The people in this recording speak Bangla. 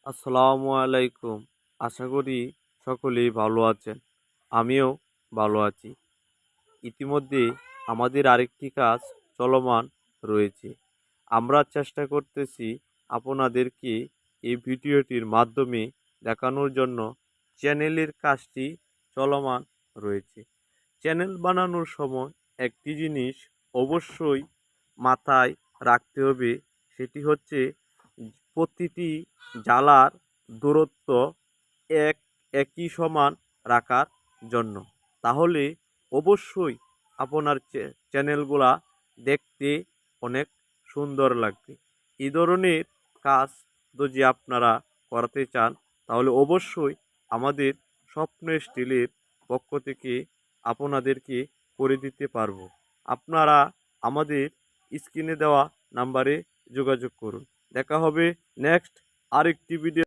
আসসালামু আলাইকুম। আশা করি সকলেই ভালো আছেন। আমিও ভালো আছি। ইতিমধ্যে আমাদের আরেকটি কাজ চলমান রয়েছে। আমরা চেষ্টা করতেছি আপনাদেরকে এই ভিডিওটির মাধ্যমে দেখানোর জন্য চ্যানেলের কাজটি চলমান রয়েছে। চ্যানেল বানানোর সময় একটি জিনিস অবশ্যই মাথায় রাখতে হবে, সেটি হচ্ছে প্রতিটি জালার দূরত্ব এক একই সমান রাখার জন্য। তাহলে অবশ্যই আপনার চ্যানেলগুলা দেখতে অনেক সুন্দর লাগবে। এই ধরনের কাজ যদি আপনারা করাতে চান তাহলে অবশ্যই আমাদের স্বপ্ন স্টিলের পক্ষ থেকে আপনাদেরকে করে দিতে পারবো। আপনারা আমাদের স্ক্রিনে দেওয়া নাম্বারে যোগাযোগ করুন। দেখা হবে নেক্সট আরেকটি ভিডিও।